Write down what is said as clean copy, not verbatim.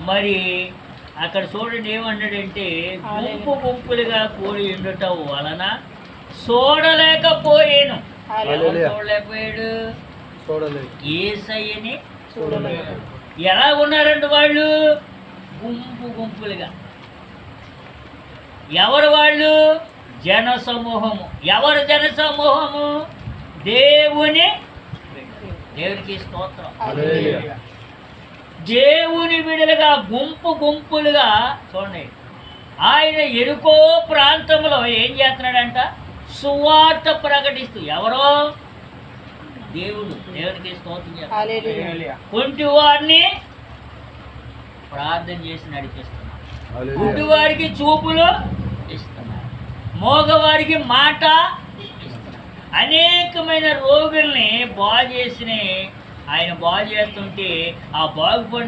మరి అక్కడ చూడండి ఏమన్నాడంటే గుంపు గుంపులుగా కూడి ఉండటం వలన చూడలేకపోయాను. ఎవరు చూడలేకపోయాడు? యేసయ్యని చూడలేకపోయాడు. ఎలా ఉన్నారండి వాళ్ళు? గుంపు గుంపులుగా. ఎవరు వాళ్ళు? జన సమూహము. ఎవరు జన సమూహము? దేవునికి స్తోత్రం. దేవుని బిడ్డలుగా గుంపు గుంపులుగా చూడండి. ఆయన యెరికో ప్రాంతంలో ఏం చేస్తున్నాడంట? సువార్త ప్రకటిస్తూ. ఎవరో? దేవునికి స్తోత్రం చేస్తున్నాడు. కొంటి వారిని ప్రార్థన చేసి నడిపిస్తున్నాడు. గుడ్డి వారికి చూపులు ఇస్తున్నాడు. మోగవారికి మాట ఇస్తున్నాడు. అనేకమైన రోగుల్ని బాగు చేసిన ఆయన బాగు చేస్తుంటే ఆ బాగుపడిన